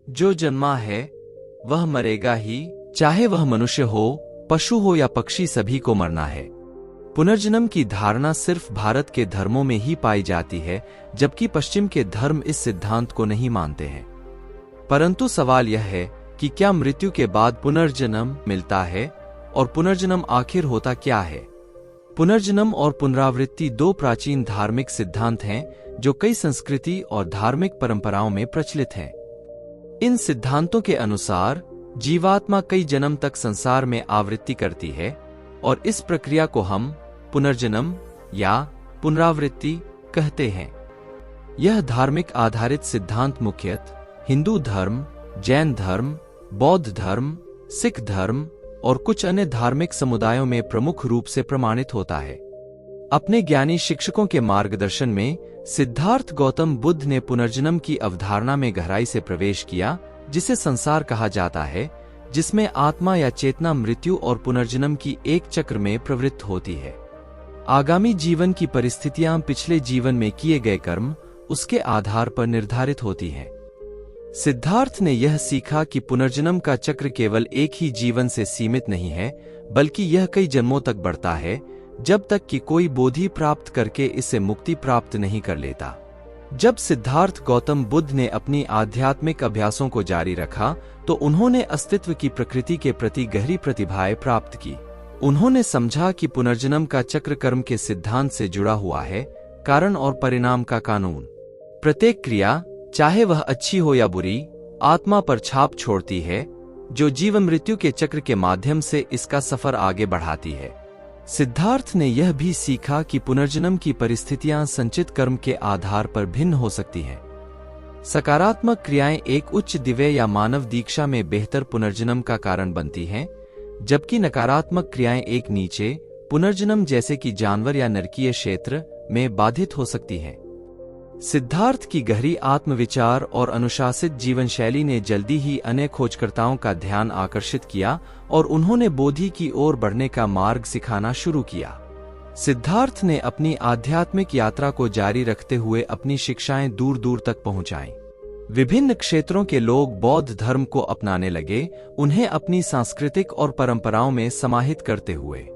जो जन्मा है वह मरेगा ही, चाहे वह मनुष्य हो, पशु हो या पक्षी, सभी को मरना है। पुनर्जन्म की धारणा सिर्फ भारत के धर्मों में ही पाई जाती है, जबकि पश्चिम के धर्म इस सिद्धांत को नहीं मानते हैं। परंतु सवाल यह है कि क्या मृत्यु के बाद पुनर्जन्म मिलता है, और पुनर्जन्म आखिर होता क्या है? पुनर्जन्म और पुनरावृत्ति दो प्राचीन धार्मिक सिद्धांत हैं जो कई संस्कृति और धार्मिक परंपराओं में प्रचलित हैं। इन सिद्धांतों के अनुसार जीवात्मा कई जन्म तक संसार में आवृत्ति करती है, और इस प्रक्रिया को हम पुनर्जन्म या पुनरावृत्ति कहते हैं। यह धार्मिक आधारित सिद्धांत मुख्यतः हिंदू धर्म, जैन धर्म, बौद्ध धर्म, सिख धर्म और कुछ अन्य धार्मिक समुदायों में प्रमुख रूप से प्रमाणित होता है। अपने ज्ञानी शिक्षकों के मार्गदर्शन में सिद्धार्थ गौतम बुद्ध ने पुनर्जन्म की अवधारणा में गहराई से प्रवेश किया, जिसे संसार कहा जाता है, जिसमें आत्मा या चेतना मृत्यु और पुनर्जन्म की एक चक्र में प्रवृत्त होती है। आगामी जीवन की परिस्थितियां पिछले जीवन में किए गए कर्म उसके आधार पर निर्धारित होती हैं। सिद्धार्थ ने यह सीखा कि पुनर्जन्म का चक्र केवल एक ही जीवन से सीमित नहीं है, बल्कि यह कई जन्मों तक बढ़ता है, जब तक कि कोई बोधि प्राप्त करके इससे मुक्ति प्राप्त नहीं कर लेता। जब सिद्धार्थ गौतम बुद्ध ने अपनी आध्यात्मिक अभ्यासों को जारी रखा, तो उन्होंने अस्तित्व की प्रकृति के प्रति गहरी प्रतिभाएं प्राप्त की। उन्होंने समझा कि पुनर्जन्म का चक्र कर्म के सिद्धांत से जुड़ा हुआ है, कारण और परिणाम का कानून। प्रत्येक क्रिया, चाहे वह अच्छी हो या बुरी, आत्मा पर छाप छोड़ती है, जो जीवन मृत्यु के चक्र के माध्यम से इसका सफर आगे बढ़ाती है। सिद्धार्थ ने यह भी सीखा कि पुनर्जन्म की परिस्थितियां संचित कर्म के आधार पर भिन्न हो सकती हैं। सकारात्मक क्रियाएं एक उच्च दिव्य या मानव दीक्षा में बेहतर पुनर्जन्म का कारण बनती हैं, जबकि नकारात्मक क्रियाएं एक नीचे पुनर्जन्म जैसे कि जानवर या नरकीय क्षेत्र में बाधित हो सकती हैं। सिद्धार्थ की गहरी आत्मविचार और अनुशासित जीवन शैली ने जल्दी ही अन्य खोजकर्ताओं का ध्यान आकर्षित किया, और उन्होंने बोधि की ओर बढ़ने का मार्ग सिखाना शुरू किया। सिद्धार्थ ने अपनी आध्यात्मिक यात्रा को जारी रखते हुए अपनी शिक्षाएं दूर दूर तक पहुंचाईं। विभिन्न क्षेत्रों के लोग बौद्ध धर्म को अपनाने लगे, उन्हें अपनी सांस्कृतिक और परंपराओं में समाहित करते हुए।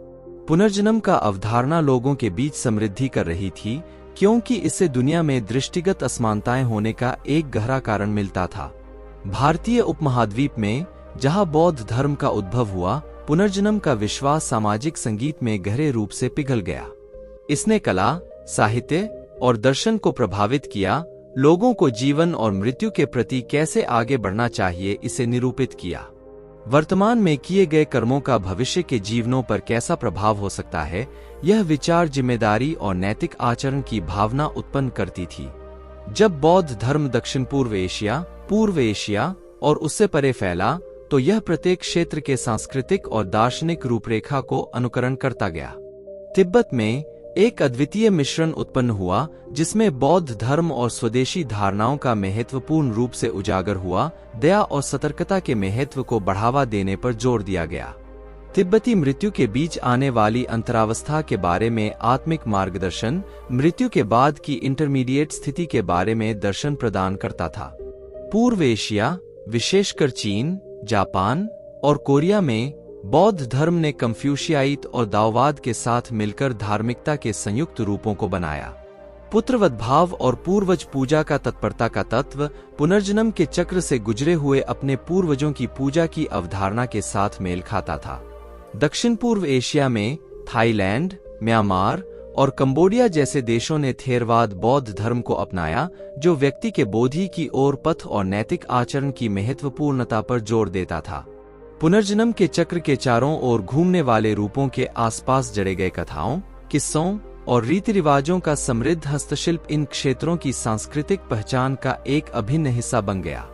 पुनर्जन्म का अवधारणा लोगों के बीच समृद्धि कर रही थी, क्योंकि इससे दुनिया में दृष्टिगत असमानताएं होने का एक गहरा कारण मिलता था। भारतीय उपमहाद्वीप में, जहां बौद्ध धर्म का उद्भव हुआ, पुनर्जन्म का विश्वास सामाजिक संगीत में गहरे रूप से पिघल गया। इसने कला, साहित्य और दर्शन को प्रभावित किया, लोगों को जीवन और मृत्यु के प्रति कैसे आगे बढ़ना चाहिए इसे निरूपित किया। वर्तमान में किए गए कर्मों का भविष्य के जीवनों पर कैसा प्रभाव हो सकता है, यह विचार जिम्मेदारी और नैतिक आचरण की भावना उत्पन्न करती थी। जब बौद्ध धर्म दक्षिण पूर्व एशिया और उससे परे फैला, तो यह प्रत्येक क्षेत्र के सांस्कृतिक और दार्शनिक रूपरेखा को अनुकरण करता गया। तिब्बत में एक अद्वितीय मिश्रण उत्पन्न हुआ, जिसमें बौद्ध धर्म और स्वदेशी धारणाओं का महत्वपूर्ण रूप से उजागर हुआ। दया और सतर्कता के महत्व को बढ़ावा देने पर जोर दिया गया। तिब्बती मृत्यु के बीच आने वाली अंतरावस्था के बारे में आत्मिक मार्गदर्शन, मृत्यु के बाद की इंटरमीडिएट स्थिति के बारे में दर्शन प्रदान करता था। पूर्व एशिया, विशेषकर चीन, जापान और कोरिया में बौद्ध धर्म ने कंफ्यूशियाइत और दाओवाद के साथ मिलकर धार्मिकता के संयुक्त रूपों को बनाया। पुत्रवत भाव और पूर्वज पूजा का तत्परता का तत्व पुनर्जन्म के चक्र से गुजरे हुए अपने पूर्वजों की पूजा की अवधारणा के साथ मेल खाता था। दक्षिण पूर्व एशिया में थाईलैंड, म्यांमार और कंबोडिया जैसे देशों ने थेरवाद बौद्ध धर्म को अपनाया, जो व्यक्ति के बोधि की ओर पथ और नैतिक आचरण की महत्वपूर्णता पर जोर देता था। पुनर्जन्म के चक्र के चारों ओर घूमने वाले रूपों के आसपास जड़े गए कथाओं, किस्सों और रीति रिवाजों का समृद्ध हस्तशिल्प इन क्षेत्रों की सांस्कृतिक पहचान का एक अभिन्न हिस्सा बन गया।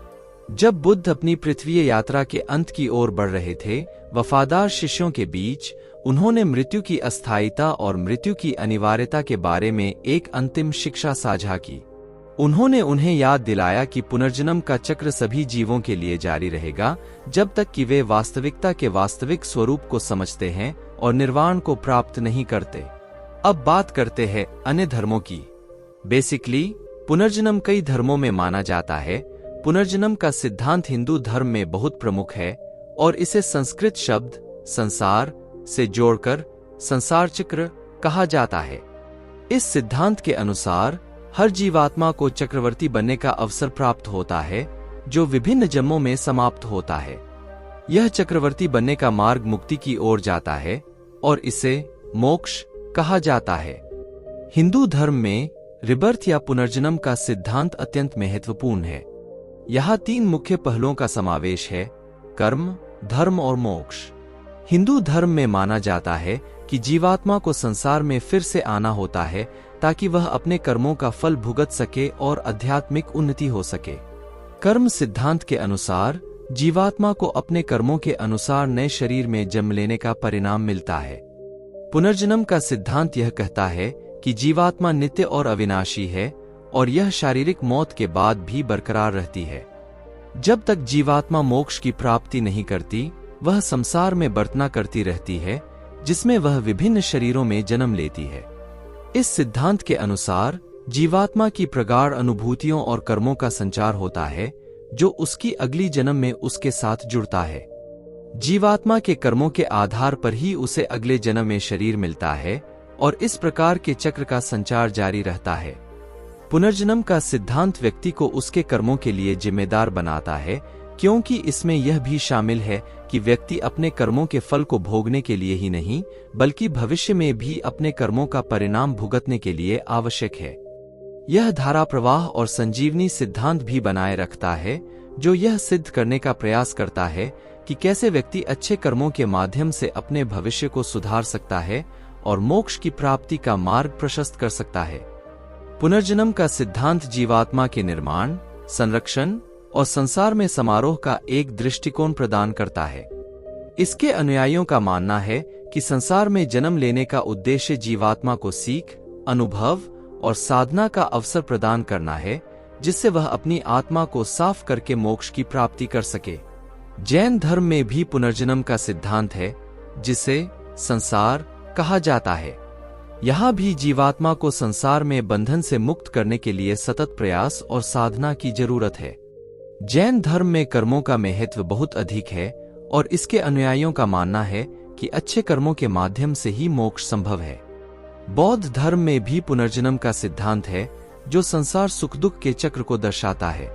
जब बुद्ध अपनी पृथ्वी यात्रा के अंत की ओर बढ़ रहे थे, वफादार शिष्यों के बीच उन्होंने मृत्यु की अस्थायीता और मृत्यु की अनिवार्यता के बारे में एक अंतिम शिक्षा साझा की। उन्होंने उन्हें याद दिलाया कि पुनर्जन्म का चक्र सभी जीवों के लिए जारी रहेगा, जब तक कि वे वास्तविकता के वास्तविक स्वरूप को समझते हैं और निर्वाण को प्राप्त नहीं करते। अब बात करते हैं अन्य धर्मों की। बेसिकली पुनर्जन्म कई धर्मों में माना जाता है, पुनर्जन्म का सिद्धांत हिंदू धर्म में बहुत प्रमुख है और इसे संस्कृत शब्द संसार से जोड़कर संसार चक्र कहा जाता है। इस सिद्धांत के अनुसार हर जीवात्मा को चक्रवर्ती बनने का अवसर प्राप्त होता है, जो विभिन्न जन्मों में समाप्त होता है। यह चक्रवर्ती बनने का मार्ग मुक्ति की ओर जाता है और इसे मोक्ष कहा जाता है। हिंदू धर्म में रिबर्थ या पुनर्जन्म का सिद्धांत अत्यंत महत्वपूर्ण है। यहाँ 3 मुख्य पहलुओं का समावेश है: कर्म, धर्म और मोक्ष। हिंदू धर्म में माना जाता है कि जीवात्मा को संसार में फिर से आना होता है ताकि वह अपने कर्मों का फल भुगत सके और आध्यात्मिक उन्नति हो सके। कर्म सिद्धांत के अनुसार जीवात्मा को अपने कर्मों के अनुसार नए शरीर में जन्म लेने का परिणाम मिलता है। पुनर्जन्म का सिद्धांत यह कहता है कि जीवात्मा नित्य और अविनाशी है और यह शारीरिक मौत के बाद भी बरकरार रहती है। जब तक जीवात्मा मोक्ष की प्राप्ति नहीं करती, वह संसार में बर्तना करती रहती है, जिसमें वह विभिन्न शरीरों में जन्म लेती है। इस सिद्धांत के अनुसार जीवात्मा की प्रगाढ़ अनुभूतियों और कर्मों का संचार होता है, जो उसकी अगली जन्म में उसके साथ जुड़ता है। जीवात्मा के कर्मों के आधार पर ही उसे अगले जन्म में शरीर मिलता है और इस प्रकार के चक्र का संचार जारी रहता है। पुनर्जन्म का सिद्धांत व्यक्ति को उसके कर्मों के लिए जिम्मेदार बनाता है, क्योंकि इसमें यह भी शामिल है कि व्यक्ति अपने कर्मों के फल को भोगने के लिए ही नहीं, बल्कि भविष्य में भी अपने कर्मों का परिणाम भुगतने के लिए आवश्यक है। यह धारा प्रवाह और संजीवनी सिद्धांत भी बनाए रखता है, जो यह सिद्ध करने का प्रयास करता है कि कैसे व्यक्ति अच्छे कर्मों के माध्यम से अपने भविष्य को सुधार सकता है और मोक्ष की प्राप्ति का मार्ग प्रशस्त कर सकता है। पुनर्जन्म का सिद्धांत जीवात्मा के निर्माण, संरक्षण और संसार में समारोह का एक दृष्टिकोण प्रदान करता है। इसके अनुयायियों का मानना है कि संसार में जन्म लेने का उद्देश्य जीवात्मा को सीख, अनुभव और साधना का अवसर प्रदान करना है, जिससे वह अपनी आत्मा को साफ करके मोक्ष की प्राप्ति कर सके। जैन धर्म में भी पुनर्जन्म का सिद्धांत है, जिसे संसार कहा जाता है। यहाँ भी जीवात्मा को संसार में बंधन से मुक्त करने के लिए सतत प्रयास और साधना की जरूरत है। जैन धर्म में कर्मों का महत्व बहुत अधिक है और इसके अनुयायियों का मानना है कि अच्छे कर्मों के माध्यम से ही मोक्ष संभव है। बौद्ध धर्म में भी पुनर्जन्म का सिद्धांत है, जो संसार सुख दुख के चक्र को दर्शाता है।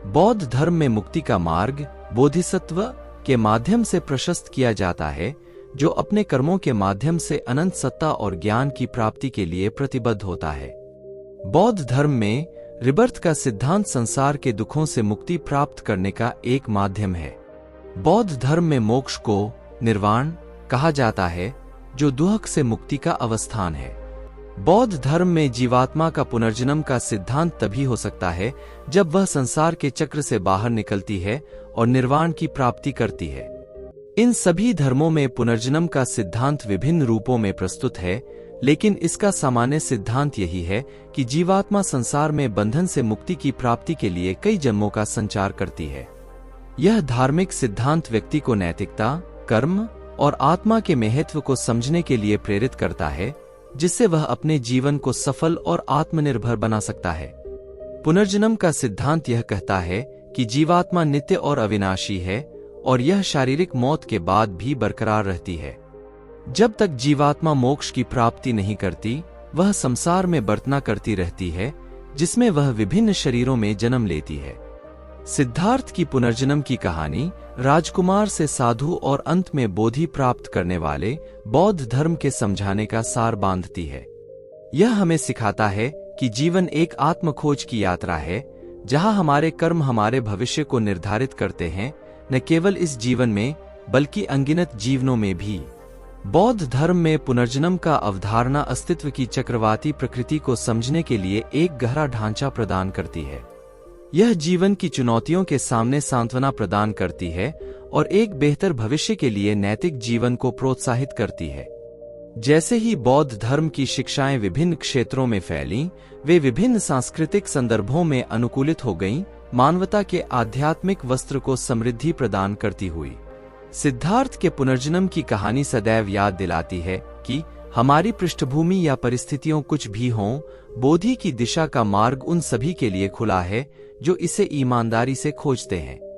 बौद्ध धर्म में मुक्ति का मार्ग बोधिसत्व के माध्यम से प्रशस्त किया जाता है, जो अपने कर्मों के माध्यम से अनंत सत्ता और ज्ञान की प्राप्ति के लिए प्रतिबद्ध होता है। बौद्ध धर्म में रिबर्थ का सिद्धांत संसार के दुखों से मुक्ति प्राप्त करने का एक माध्यम है। बौद्ध धर्म में मोक्ष को निर्वाण कहा जाता है, जो दुख से मुक्ति का अवस्थान है। बौद्ध धर्म में जीवात्मा का पुनर्जन्म का सिद्धांत तभी हो सकता है जब वह संसार के चक्र से बाहर निकलती है और निर्वाण की प्राप्ति करती है। इन सभी धर्मों में पुनर्जन्म का सिद्धांत विभिन्न रूपों में प्रस्तुत है, लेकिन इसका सामान्य सिद्धांत यही है कि जीवात्मा संसार में बंधन से मुक्ति की प्राप्ति के लिए कई जन्मों का संचार करती है। यह धार्मिक सिद्धांत व्यक्ति को नैतिकता, कर्म और आत्मा के महत्व को समझने के लिए प्रेरित करता है, जिससे वह अपने जीवन को सफल और आत्मनिर्भर बना सकता है। पुनर्जन्म का सिद्धांत यह कहता है कि जीवात्मा नित्य और अविनाशी है और यह शारीरिक मौत के बाद भी बरकरार रहती है। जब तक जीवात्मा मोक्ष की प्राप्ति नहीं करती, वह संसार में बर्तना करती रहती है, जिसमें वह विभिन्न शरीरों में जन्म लेती है। सिद्धार्थ की पुनर्जन्म की कहानी राजकुमार से साधु और अंत में बोधि प्राप्त करने वाले बौद्ध धर्म के समझाने का सार बांधती है। यह हमें सिखाता है कि जीवन एक आत्मखोज की यात्रा है, जहां हमारे कर्म हमारे भविष्य को निर्धारित करते हैं, न केवल इस जीवन में बल्कि अनगिनत जीवनों में भी। बौद्ध धर्म में पुनर्जन्म का अवधारणा अस्तित्व की चक्रवाती प्रकृति को समझने के लिए एक गहरा ढांचा प्रदान करती है। यह जीवन की चुनौतियों के सामने सांत्वना प्रदान करती है और एक बेहतर भविष्य के लिए नैतिक जीवन को प्रोत्साहित करती है। जैसे ही बौद्ध धर्म की शिक्षाएं विभिन्न क्षेत्रों में फैलीं, वे विभिन्न सांस्कृतिक संदर्भों में अनुकूलित हो गईं, मानवता के आध्यात्मिक वस्त्र को समृद्धि प्रदान करती हुई। सिद्धार्थ के पुनर्जन्म की कहानी सदैव याद दिलाती है कि हमारी पृष्ठभूमि या परिस्थितियों कुछ भी हों, बोधि की दिशा का मार्ग उन सभी के लिए खुला है जो इसे ईमानदारी से खोजते हैं।